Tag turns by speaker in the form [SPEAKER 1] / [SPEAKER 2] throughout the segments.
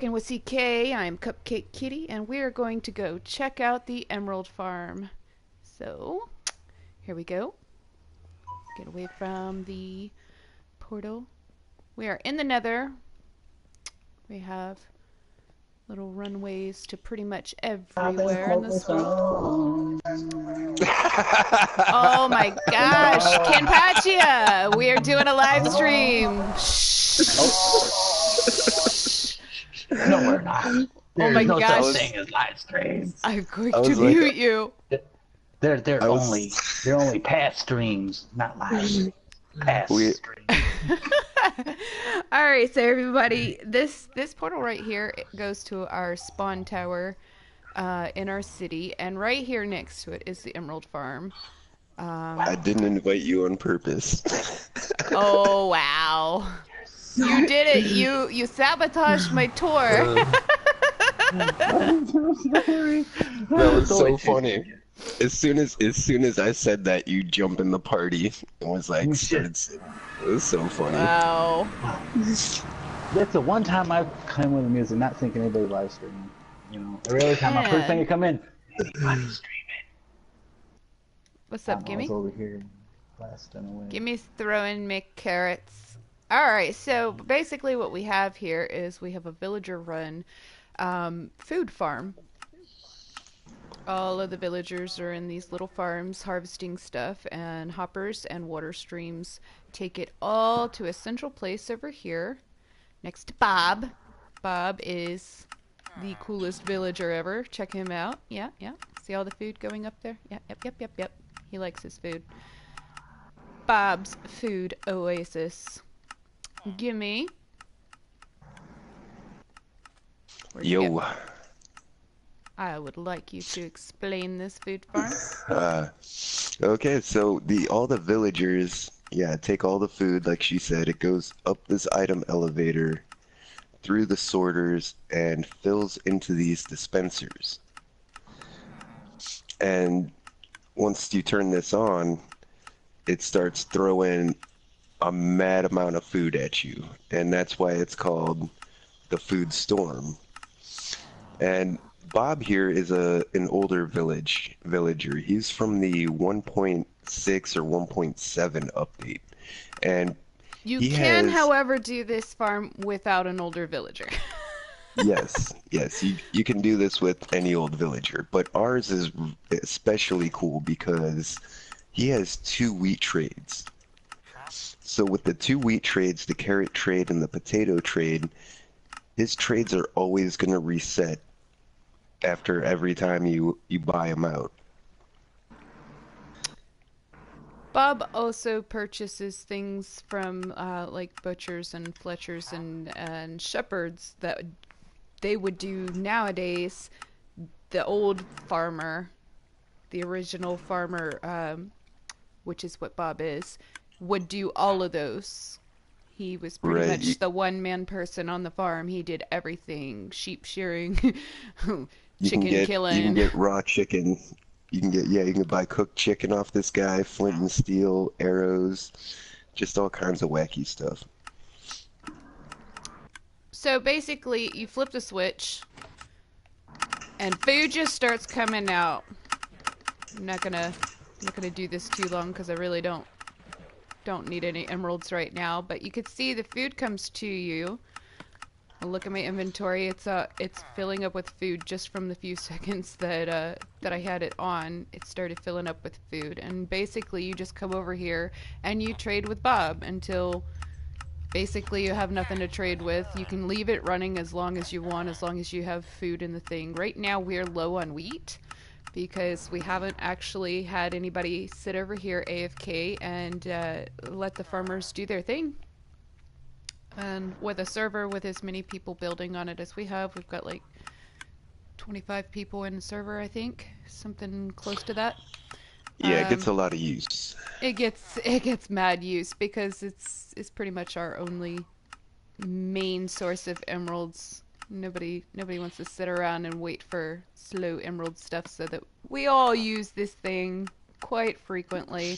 [SPEAKER 1] Kicking with CK. I'm Cupcake Kitty, and we're going to go check out the Emerald Farm. So, here we go. Get away from the portal. We are in the Nether. We have little runways to pretty much everywhere in this world. Oh my gosh, Kenpachia! We are doing a live stream.
[SPEAKER 2] No, we're not. There's no such thing as live streams.
[SPEAKER 1] I'm going to mute you.
[SPEAKER 2] They're only past streams, not live. Past streams.
[SPEAKER 1] All right, so everybody, this portal right here goes to our spawn tower in our city, and right here next to it is the Emerald Farm.
[SPEAKER 3] I didn't invite you on purpose.
[SPEAKER 1] Oh wow. You did it. You sabotaged my tour.
[SPEAKER 3] That was so funny. As soon as I said that, you jump in the party and was like, it was so funny.
[SPEAKER 1] Wow.
[SPEAKER 2] That's the one time I've come with the music, not thinking anybody live streaming. You know, every other time, my first thing you come in, everybody's streaming.
[SPEAKER 1] What's up, Gimme?
[SPEAKER 2] I was over here blasting away.
[SPEAKER 1] Gimmy's throwing me carrots. Alright, so basically what we have here is we have a villager-run food farm. All of the villagers are in these little farms harvesting stuff, and hoppers and water streams take it all to a central place over here next to Bob. Bob is the coolest villager ever. Check him out. Yeah. See all the food going up there? Yeah, yep. He likes his food. Bob's Food Oasis. Gimme.
[SPEAKER 3] Yo.
[SPEAKER 1] I would like you to explain this food farm.
[SPEAKER 3] Okay, so all the villagers, take all the food, like she said. It goes up this item elevator, through the sorters, and fills into these dispensers. And once you turn this on, it starts throwing a mad amount of food at you, and that's why it's called the food storm. And Bob here is an older villager. He's from the 1.6 or 1.7 update, and
[SPEAKER 1] you can, however, do this farm without an older villager.
[SPEAKER 3] yes, you can do this with any old villager, but ours is especially cool because he has 2 wheat trades. So with the 2 wheat trades, the carrot trade and the potato trade, his trades are always going to reset after every time you buy them out.
[SPEAKER 1] Bob also purchases things from like butchers and fletchers and shepherds that they would do nowadays. The old farmer, the original farmer, which is what Bob is, would do all of those. He was pretty much the one-man person on the farm. He did everything: sheep shearing, chicken killing.
[SPEAKER 3] You can get raw chicken. You can buy cooked chicken off this guy, flint and steel, arrows, just all kinds of wacky stuff.
[SPEAKER 1] So basically, you flip the switch, and food just starts coming out. I'm not gonna do this too long because I really don't need any emeralds right now. But you could see the food comes to you. I'll look at my inventory. It's filling up with food just from the few seconds that I had it on. It started filling up with food, and basically you just come over here and you trade with Bob until basically you have nothing to trade with. You can leave it running as long as you want, as long as you have food in the thing. Right now we're low on wheat because we haven't actually had anybody sit over here AFK and let the farmers do their thing. And with a server with as many people building on it as we have, we've got like 25 people in the server, I think. Something close to that.
[SPEAKER 3] Yeah, it gets a lot of use.
[SPEAKER 1] It gets mad use because it's pretty much our only main source of emeralds. Nobody wants to sit around and wait for slow emerald stuff, so that we all use this thing quite frequently.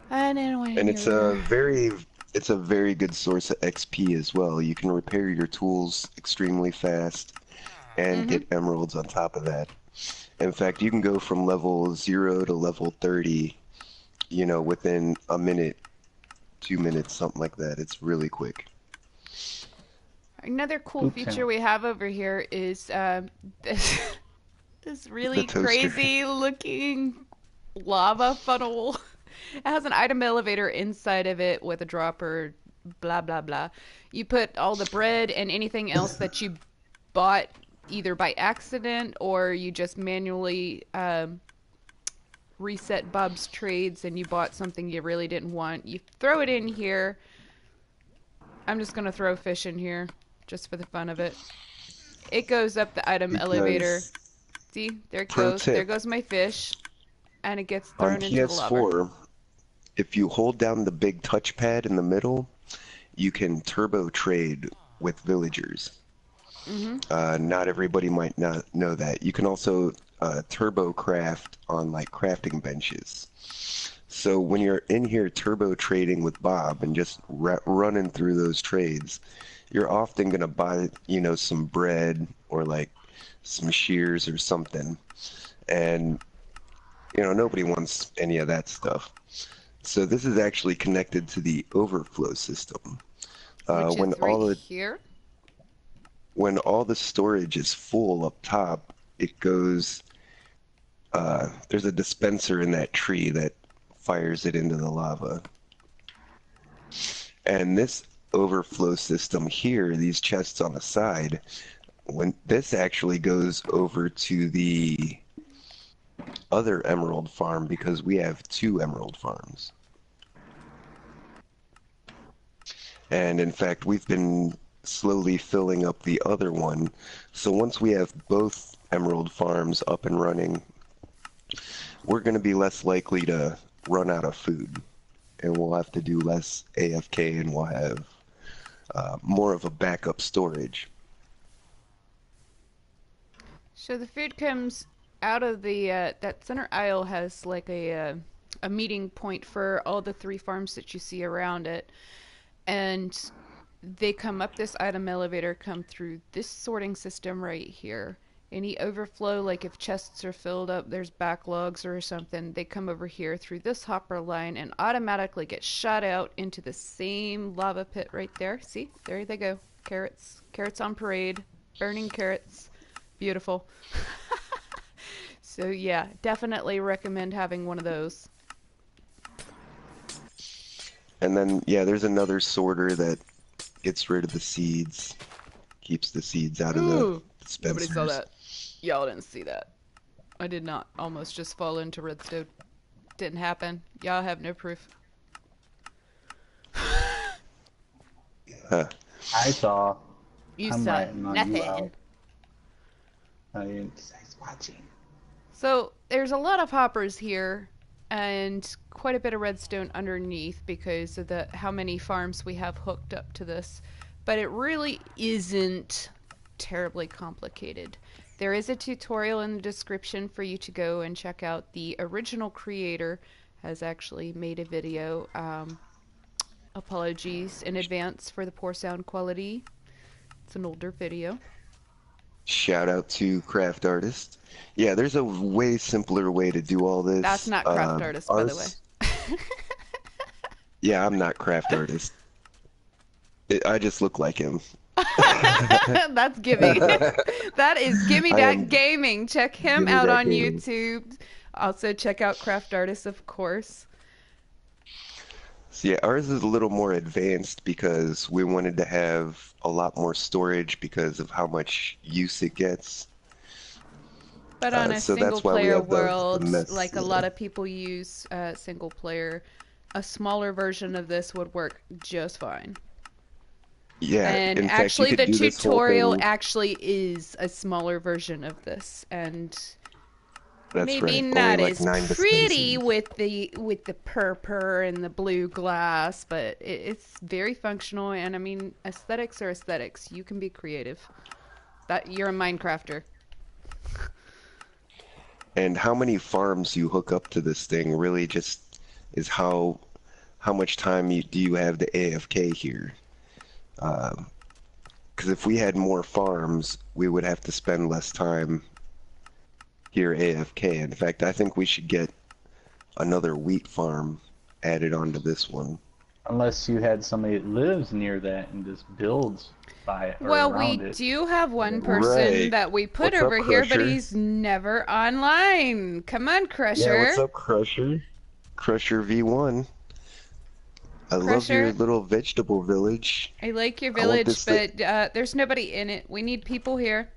[SPEAKER 1] And anyway,
[SPEAKER 3] and it's a very it's a very good source of XP as well. You can repair your tools extremely fast and
[SPEAKER 1] Mm-hmm.
[SPEAKER 3] get emeralds on top of that. In fact, you can go from level 0 to level 30, within a minute, 2 minutes, something like that. It's really quick.
[SPEAKER 1] Another cool
[SPEAKER 2] Food
[SPEAKER 1] feature
[SPEAKER 2] channel.
[SPEAKER 1] we have over here is this this
[SPEAKER 3] The
[SPEAKER 1] really
[SPEAKER 3] toaster.
[SPEAKER 1] crazy looking lava funnel. It has an item elevator inside of it with a dropper, blah blah blah. You put all the bread and anything else that you bought either by accident or you just manually reset Bob's trades and you bought something you really didn't want. You throw it in here. I'm just gonna throw fish in here just for the fun of it. It goes up the item elevator.
[SPEAKER 3] Because,
[SPEAKER 1] See, there it
[SPEAKER 3] pro
[SPEAKER 1] goes. There
[SPEAKER 3] tip,
[SPEAKER 1] goes my fish, and it gets
[SPEAKER 3] on
[SPEAKER 1] thrown into the lava.
[SPEAKER 3] PS4, if you hold down the big touchpad in the middle, you can turbo trade with villagers.
[SPEAKER 1] Mm-hmm.
[SPEAKER 3] Not everybody might not know that. You can also turbo craft on like crafting benches. So when you're in here turbo trading with Bob and just running through those trades, you're often going to buy, some bread or like some shears or something. And, nobody wants any of that stuff. So this is actually connected to the overflow system. Uh,
[SPEAKER 1] Which
[SPEAKER 3] when
[SPEAKER 1] is right
[SPEAKER 3] all the
[SPEAKER 1] here.
[SPEAKER 3] when all the storage is full up top, it goes, there's a dispenser in that tree that fires it into the lava. And this overflow system here, these chests on the side, when this actually goes over to the other emerald farm because we have 2 emerald farms. And in fact, we've been slowly filling up the other one. So once we have both emerald farms up and running, we're going to be less likely to run out of food. And we'll have to do less AFK and we'll have more of a backup storage.
[SPEAKER 1] So the food comes out of the that center aisle has like a meeting point for all the 3 farms that you see around it, and they come up this item elevator, come through this sorting system right here. Any overflow, like if chests are filled up, there's backlogs or something, they come over here through this hopper line and automatically get shot out into the same lava pit right there. See, there they go. Carrots, carrots on parade, burning carrots. Beautiful. So yeah, definitely recommend having one of those.
[SPEAKER 3] And then, yeah, there's another sorter that gets rid of the seeds, keeps the seeds out of the
[SPEAKER 1] Ooh, nobody
[SPEAKER 3] dispensers.
[SPEAKER 1] saw that. Y'all didn't see that. I did not almost just fall into redstone. Didn't happen. Y'all have no proof.
[SPEAKER 3] Huh.
[SPEAKER 2] I saw.
[SPEAKER 1] You
[SPEAKER 2] I'm
[SPEAKER 1] saw
[SPEAKER 2] writing on you out.
[SPEAKER 1] nothing.
[SPEAKER 2] I didn't say he's watching.
[SPEAKER 1] So there's a lot of hoppers here and quite a bit of redstone underneath because of the how many farms we have hooked up to this. But it really isn't terribly complicated. There is a tutorial in the description for you to go and check out. The original creator has actually made a video. Apologies in advance for the poor sound quality. It's an older video.
[SPEAKER 3] Shout out to Craft Artist. Yeah, there's a way simpler way to do all this.
[SPEAKER 1] That's not Craft Artist, by the way.
[SPEAKER 3] Yeah, I'm not Craft Artist. I just look like him.
[SPEAKER 1] That's Gimme. That is Gimme
[SPEAKER 3] I
[SPEAKER 1] Dat
[SPEAKER 3] am
[SPEAKER 1] Gaming. Check him
[SPEAKER 3] Gimme
[SPEAKER 1] out
[SPEAKER 3] Dat
[SPEAKER 1] on
[SPEAKER 3] Gaming.
[SPEAKER 1] YouTube. Also check out Craft Artist, of course.
[SPEAKER 3] So yeah, ours is a little more advanced because we wanted to have a lot more storage because of how much use it gets.
[SPEAKER 1] But on a
[SPEAKER 3] So
[SPEAKER 1] single
[SPEAKER 3] that's why we
[SPEAKER 1] player
[SPEAKER 3] have the
[SPEAKER 1] world,
[SPEAKER 3] mess.
[SPEAKER 1] like a lot of people use single player, a smaller version of this would work just fine.
[SPEAKER 3] Yeah,
[SPEAKER 1] And
[SPEAKER 3] in fact, you
[SPEAKER 1] actually,
[SPEAKER 3] could
[SPEAKER 1] the
[SPEAKER 3] do this whole
[SPEAKER 1] tutorial
[SPEAKER 3] thing.
[SPEAKER 1] actually is a smaller version of this, and
[SPEAKER 3] That's
[SPEAKER 1] maybe
[SPEAKER 3] right.
[SPEAKER 1] not
[SPEAKER 3] Only like
[SPEAKER 1] as
[SPEAKER 3] 9
[SPEAKER 1] pretty
[SPEAKER 3] dispensers.
[SPEAKER 1] with the purple and the blue glass, but it's very functional. And I mean, aesthetics are aesthetics. You can be creative. That you're a Minecrafter.
[SPEAKER 3] And how many farms you hook up to this thing really just is how how much time do you have to AFK here? Because if we had more farms, we would have to spend less time here AFK. In fact, I think we should get another wheat farm added onto this one.
[SPEAKER 2] Unless you had somebody that lives near that and just builds by it or
[SPEAKER 1] Well, we
[SPEAKER 2] around it.
[SPEAKER 1] do have one person
[SPEAKER 3] Right.
[SPEAKER 1] that we put
[SPEAKER 3] What's up,
[SPEAKER 1] over here, but
[SPEAKER 3] Crusher?
[SPEAKER 1] he's never online. Come on, Crusher.
[SPEAKER 3] Yeah, what's up, Crusher? Crusher V1. I love your
[SPEAKER 1] Crusher?
[SPEAKER 3] little vegetable village.
[SPEAKER 1] I like your
[SPEAKER 3] I want
[SPEAKER 1] village,
[SPEAKER 3] this
[SPEAKER 1] but there's nobody in it. We need people here.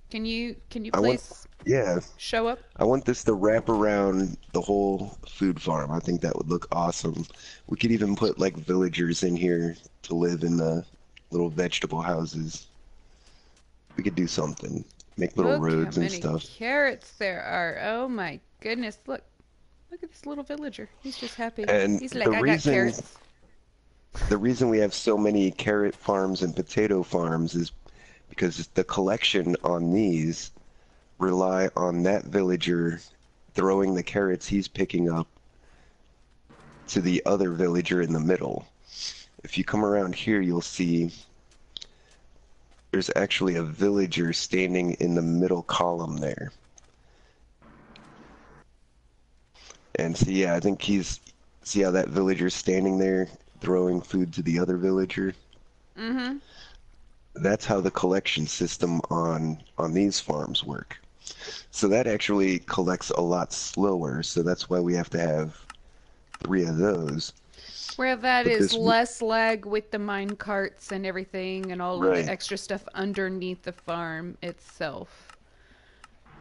[SPEAKER 1] Can you
[SPEAKER 3] I want-
[SPEAKER 1] please
[SPEAKER 3] Yeah,
[SPEAKER 1] show up?
[SPEAKER 3] I want this to wrap around the whole food farm. I think that would look awesome. We could even put like villagers in here to live in the little vegetable houses. We could do something. Make little
[SPEAKER 1] Look
[SPEAKER 3] roads
[SPEAKER 1] how
[SPEAKER 3] and
[SPEAKER 1] many
[SPEAKER 3] stuff.
[SPEAKER 1] carrots there are. Oh my goodness! Look at this little villager. He's just happy.
[SPEAKER 3] And
[SPEAKER 1] He's like,
[SPEAKER 3] the
[SPEAKER 1] I got
[SPEAKER 3] reason-
[SPEAKER 1] carrots.
[SPEAKER 3] The reason we have so many carrot farms and potato farms is because the collection on these rely on that villager throwing the carrots he's picking up to the other villager in the middle. If you come around here, you'll see there's actually a villager standing in the middle column there. And so yeah, I think see how that villager's standing there throwing food to the other villager?
[SPEAKER 1] Mm-hmm.
[SPEAKER 3] That's how the collection system on these farms work. So that actually collects a lot slower, so that's why we have to have 3 of those.
[SPEAKER 1] Where that
[SPEAKER 3] But
[SPEAKER 1] is
[SPEAKER 3] this-
[SPEAKER 1] less lag with the mine carts and everything and all of
[SPEAKER 3] Right.
[SPEAKER 1] the extra stuff underneath the farm itself.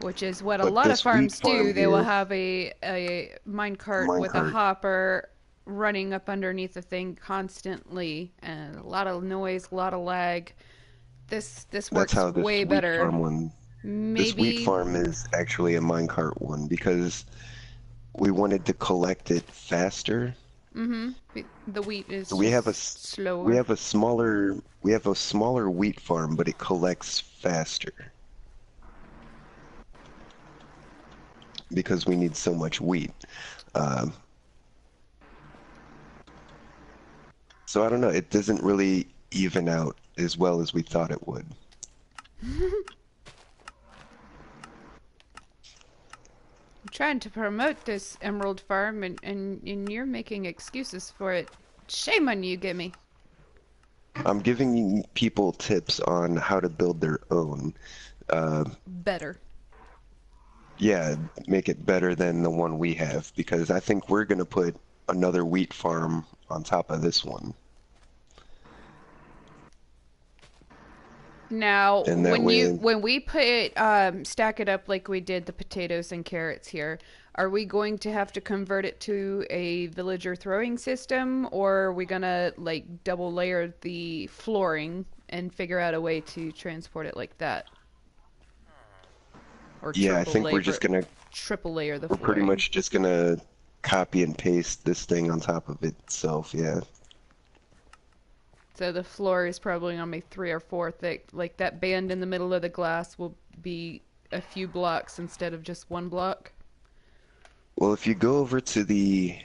[SPEAKER 1] Which is what a
[SPEAKER 3] But
[SPEAKER 1] lot of
[SPEAKER 3] this wheat
[SPEAKER 1] farms do.
[SPEAKER 3] farm
[SPEAKER 1] They will
[SPEAKER 3] here-
[SPEAKER 1] have a mine cart with a
[SPEAKER 3] Minecart.
[SPEAKER 1] hopper running up underneath the thing constantly, and a lot of noise, a lot of lag. This
[SPEAKER 3] That's
[SPEAKER 1] works
[SPEAKER 3] how this
[SPEAKER 1] way
[SPEAKER 3] wheat
[SPEAKER 1] better.
[SPEAKER 3] farm one. This wheat
[SPEAKER 1] Maybe
[SPEAKER 3] farm is actually a minecart one because we wanted to collect it faster.
[SPEAKER 1] the wheat is
[SPEAKER 3] So we have
[SPEAKER 1] just slower.
[SPEAKER 3] we have a smaller wheat farm, but it collects faster because we need so much wheat. So I don't know. It doesn't really even out as well as we thought it would.
[SPEAKER 1] I'm trying to promote this emerald farm, and you're making excuses for it. Shame on you, Gimme.
[SPEAKER 3] I'm giving people tips on how to build their own.
[SPEAKER 1] Better.
[SPEAKER 3] Yeah, make it better than the one we have because I think we're gonna put another wheat farm on top of this one.
[SPEAKER 1] Now,
[SPEAKER 3] And that
[SPEAKER 1] when we put stack it up like we did the potatoes and carrots here, are we going to have to convert it to a villager throwing system, or are we gonna like double layer the flooring and figure out a way to transport it like that? Or
[SPEAKER 3] Yeah, I
[SPEAKER 1] triple
[SPEAKER 3] think we're
[SPEAKER 1] layer-
[SPEAKER 3] just gonna
[SPEAKER 1] triple layer the
[SPEAKER 3] we're
[SPEAKER 1] flooring.
[SPEAKER 3] pretty much just gonna copy and paste this thing on top of itself. Yeah.
[SPEAKER 1] So the floor is probably gonna be 3 or 4 thick. Like that band in the middle of the glass will be a few blocks instead of just 1 block.
[SPEAKER 3] Well, if you go over to the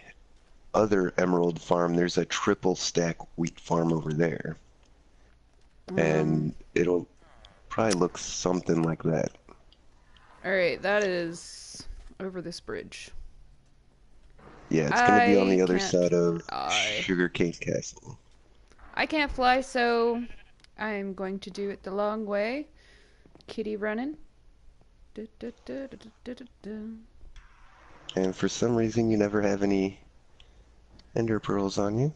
[SPEAKER 3] other emerald farm, there's a triple stack wheat farm over there. And it'll probably look something like that.
[SPEAKER 1] Alright, that is over this bridge.
[SPEAKER 3] Yeah, it's gonna be on
[SPEAKER 1] I
[SPEAKER 3] the other
[SPEAKER 1] can't
[SPEAKER 3] side of
[SPEAKER 1] fly.
[SPEAKER 3] Sugarcane Castle.
[SPEAKER 1] I can't fly, so I'm going to do it the long way. Kitty running. Du- du- du- du- du- du- du.
[SPEAKER 3] And for some reason, you never have any ender pearls on you.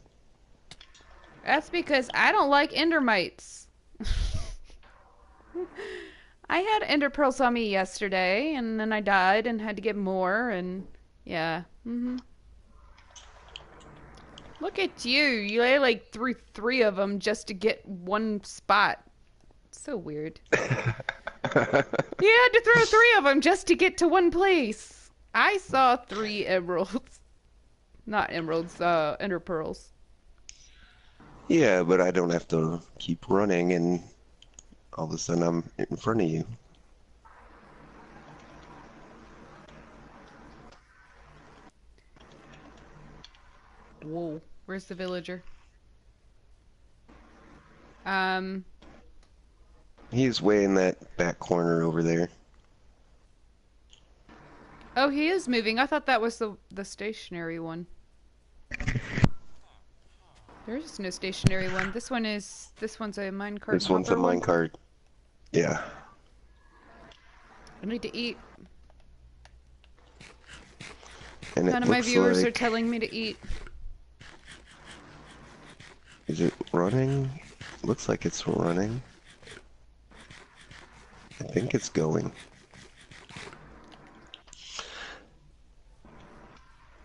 [SPEAKER 1] That's because I don't like endermites. I had ender pearls on me yesterday, and then I died and had to get more, and yeah. Look at you. You lay like through 3 of them just to get 1 spot. So weird. You had to throw 3 of them just to get to 1 place. I saw 3 emeralds. Not emeralds, ender pearls.
[SPEAKER 3] Yeah, but I don't have to keep running and all of a sudden I'm in front of you.
[SPEAKER 1] Whoa. Where's the villager?
[SPEAKER 3] He's way in that back corner over there.
[SPEAKER 1] Oh, he is moving. I thought that was the stationary one. There is no stationary one. This one's a minecart.
[SPEAKER 3] This one's a
[SPEAKER 1] hopper one.
[SPEAKER 3] minecart. Yeah.
[SPEAKER 1] I need to eat.
[SPEAKER 3] And it
[SPEAKER 1] None of my
[SPEAKER 3] looks
[SPEAKER 1] viewers are
[SPEAKER 3] like...
[SPEAKER 1] telling me to eat.
[SPEAKER 3] Is it running? Looks like it's running. I think it's going.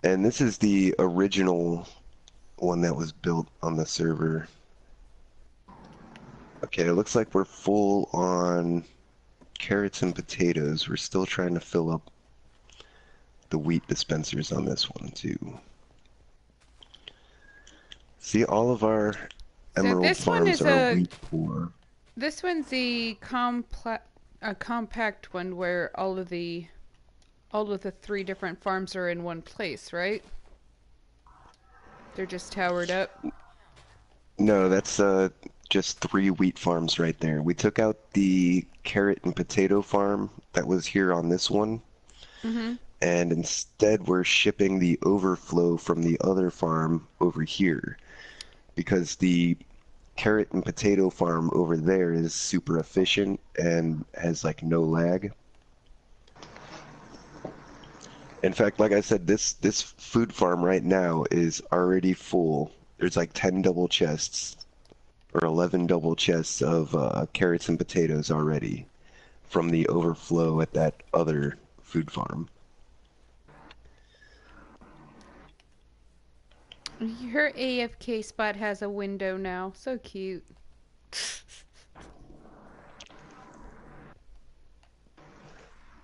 [SPEAKER 3] And this is the original one that was built on the server. Okay, it looks like we're full on carrots and potatoes. We're still trying to fill up the wheat dispensers on this one too. See, all of our emerald
[SPEAKER 1] this one
[SPEAKER 3] farms
[SPEAKER 1] is
[SPEAKER 3] are
[SPEAKER 1] a-
[SPEAKER 3] wheat poor.
[SPEAKER 1] This one's the compact one where all of the 3 different farms are in one place, right? They're just towered up.
[SPEAKER 3] No, that's just 3 wheat farms right there. We took out the carrot and potato farm that was here on this one, and instead we're shipping the overflow from the other farm over here because the carrot and potato farm over there is super efficient and has like no lag. In fact, like I said, this food farm right now is already full. There's like 10 double chests or 11 double chests of carrots and potatoes already from the overflow at that other food farm.
[SPEAKER 1] Her AFK spot has a window now. So cute.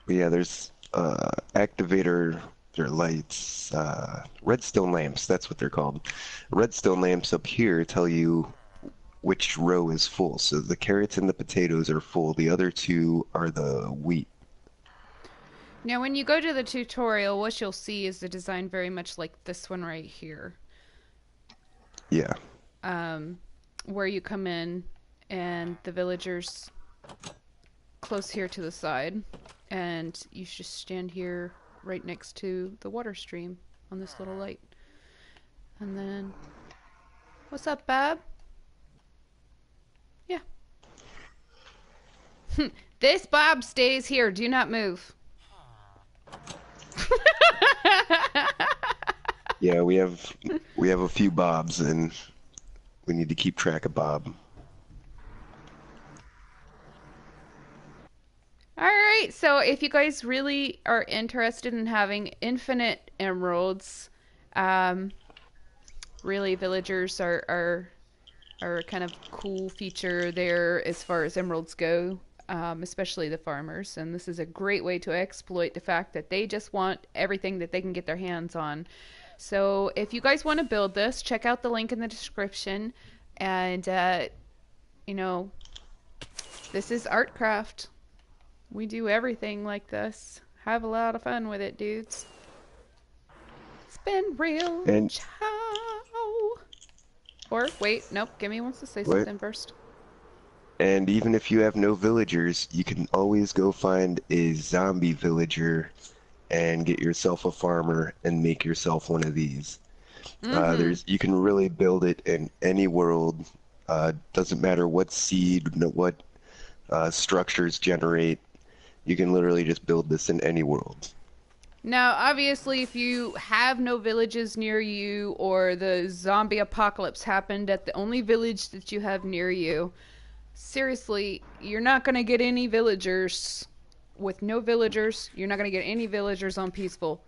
[SPEAKER 3] But yeah, there's activator or lights, redstone lamps, that's what they're called. Redstone lamps up here tell you which row is full. So the carrots and the potatoes are full. The other 2 are the wheat.
[SPEAKER 1] Now, when you go to the tutorial, what you'll see is the design very much like this one right here.
[SPEAKER 3] Yeah.
[SPEAKER 1] Where you come in and the villagers close here to the side, and you just stand here right next to the water stream on this little light. And then, what's up, Bab? Yeah. This Bob stays here. Do not move.
[SPEAKER 3] Yeah, we have a few Bobs, and we need to keep track of Bob.
[SPEAKER 1] Alright, so if you guys really are interested in having infinite emeralds, really villagers are a kind of cool feature there as far as emeralds go, especially the farmers. And this is a great way to exploit the fact that they just want everything that they can get their hands on. So if you guys want to build this, check out the link in the description. And, you know, this is Artcraft. We do everything like this. Have a lot of fun with it, dudes. It's been real.
[SPEAKER 3] And-
[SPEAKER 1] Ciao. Or, wait, nope, Gimme wants to say
[SPEAKER 3] What?
[SPEAKER 1] something first.
[SPEAKER 3] And even if you have no villagers, you can always go find a zombie villager and get yourself a farmer and make yourself one of these. You can really build it in any world. Doesn't matter what seed, what structures generate. You can literally just build this in any world.
[SPEAKER 1] Now, obviously, if you have no villages near you or the zombie apocalypse happened at the only village that you have near you, seriously, you're not going to get any villagers. With no villagers, you're not going to get any villagers on peaceful.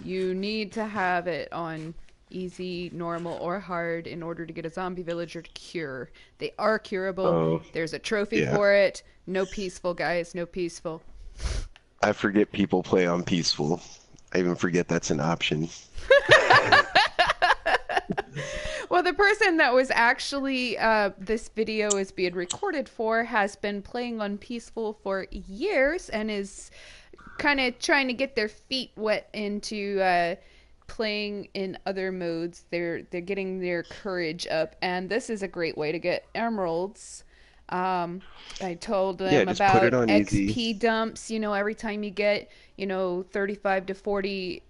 [SPEAKER 1] You need to have it on easy, normal, or hard in order to get a zombie villager to cure. They are curable.
[SPEAKER 3] Oh,
[SPEAKER 1] There's a trophy
[SPEAKER 3] yeah.
[SPEAKER 1] for it. No peaceful, guys. No peaceful.
[SPEAKER 3] I forget people play on peaceful. I even forget that's an option.
[SPEAKER 1] Well, the person that was actually this video is being recorded for has been playing on peaceful for years and is kind of trying to get their feet wet into playing in other modes, they're getting their courage up, and this is a great way to get emeralds. I told
[SPEAKER 3] Yeah,
[SPEAKER 1] them
[SPEAKER 3] just put it
[SPEAKER 1] about
[SPEAKER 3] on easy.
[SPEAKER 1] XP dumps. Every time you get 35 to 40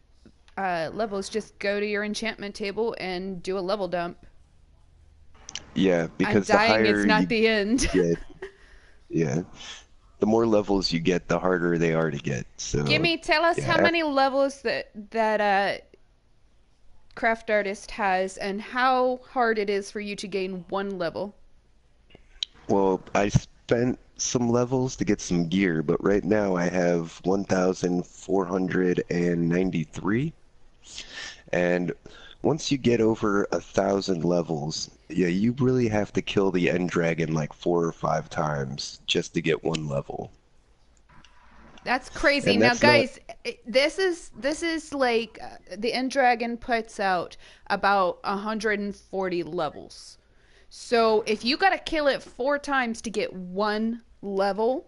[SPEAKER 1] levels, just go to your enchantment table and do a level dump.
[SPEAKER 3] Yeah,
[SPEAKER 1] And
[SPEAKER 3] because the
[SPEAKER 1] dying is
[SPEAKER 3] higher
[SPEAKER 1] not
[SPEAKER 3] you
[SPEAKER 1] the end.
[SPEAKER 3] get, yeah, the more levels you get, the harder they are to get. So,
[SPEAKER 1] Gimme, tell us how
[SPEAKER 3] yeah.
[SPEAKER 1] many levels that craft artist has and how hard it is for you to gain one level.
[SPEAKER 3] Well, I spent some levels to get some gear, but right now I have 1,493. And once you get over 1,000 levels, yeah, you really have to kill the end dragon like 4 or 5 times just to get one level.
[SPEAKER 1] That's crazy.
[SPEAKER 3] And
[SPEAKER 1] Now,
[SPEAKER 3] that's not,
[SPEAKER 1] guys, this is like the End Dragon puts out about 140 levels. So if you gotta kill it 4 times to get one level,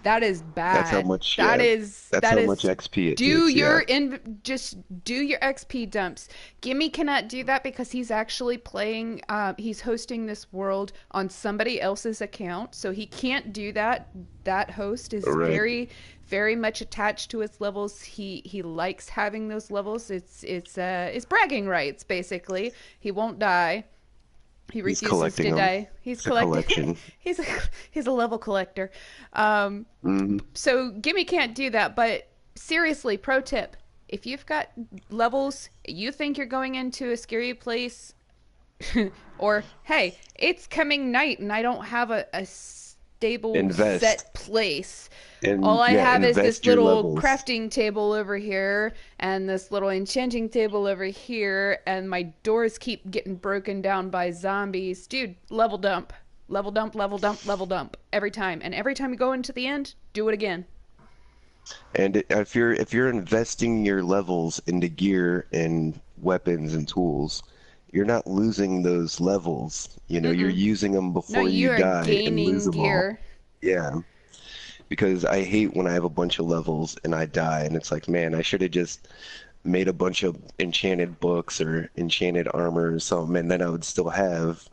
[SPEAKER 1] that is
[SPEAKER 3] that's how
[SPEAKER 1] bad.
[SPEAKER 3] much,
[SPEAKER 1] That
[SPEAKER 3] yeah,
[SPEAKER 1] is
[SPEAKER 3] that's
[SPEAKER 1] that
[SPEAKER 3] how much
[SPEAKER 1] is
[SPEAKER 3] XP it
[SPEAKER 1] do
[SPEAKER 3] takes, yeah.
[SPEAKER 1] your just do your XP dumps. Gimme cannot do that because he's actually playing he's hosting this world on somebody else's account. So he can't do that. That host is
[SPEAKER 3] Right.
[SPEAKER 1] very much attached to his levels. He likes having those levels. It's bragging rights basically. He won't die. He
[SPEAKER 3] He's
[SPEAKER 1] refuses
[SPEAKER 3] collecting
[SPEAKER 1] to
[SPEAKER 3] them.
[SPEAKER 1] die. He's
[SPEAKER 3] It's a
[SPEAKER 1] collecting.
[SPEAKER 3] collection.
[SPEAKER 1] he's a, he's a level collector. Um,
[SPEAKER 3] Hmm.
[SPEAKER 1] so Gimme can't do that. But seriously, pro tip: if you've got levels, you think you're going into a scary place, or hey, it's coming night and I don't have a stable
[SPEAKER 3] Invest.
[SPEAKER 1] set place. All
[SPEAKER 3] And
[SPEAKER 1] I
[SPEAKER 3] yeah,
[SPEAKER 1] have is this
[SPEAKER 3] invest your
[SPEAKER 1] little
[SPEAKER 3] levels.
[SPEAKER 1] crafting table over here and this little enchanting table over here, and my doors keep getting broken down by zombies. Dude, level dump. Level dump, level dump, level dump. Every time. And every time you go into the end, do it again.
[SPEAKER 3] And if you're investing your levels into gear and weapons and tools, you're not losing those levels. You're
[SPEAKER 1] Mm-mm.
[SPEAKER 3] using them
[SPEAKER 1] No,
[SPEAKER 3] before you
[SPEAKER 1] you are
[SPEAKER 3] die and lose
[SPEAKER 1] gaining
[SPEAKER 3] them all.
[SPEAKER 1] gear.
[SPEAKER 3] Yeah, because I hate when I have a bunch of levels and I die, and it's like, man, I should have just made a bunch of enchanted books or enchanted armor or something, and then I would still have,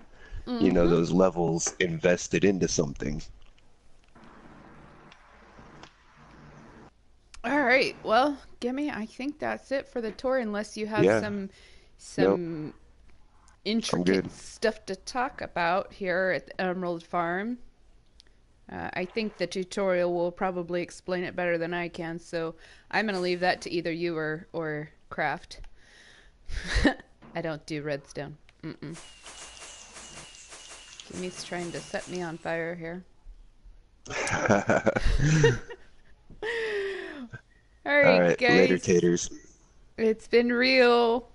[SPEAKER 1] Mm-hmm.
[SPEAKER 3] those levels invested into something.
[SPEAKER 1] All right. Well, Gimme, I think that's it for the tour unless you have
[SPEAKER 3] Yeah, nope,
[SPEAKER 1] some
[SPEAKER 3] I'm good.
[SPEAKER 1] intricate stuff to talk about here at the Emerald Farm. I think the tutorial will probably explain it better than I can, so I'm gonna leave that to either you or Craft. I don't do redstone. Mm-mm. Kimmy's trying to set me on fire here. All
[SPEAKER 3] All
[SPEAKER 1] right,
[SPEAKER 3] right, later,
[SPEAKER 1] guys.
[SPEAKER 3] taters.
[SPEAKER 1] It's been real.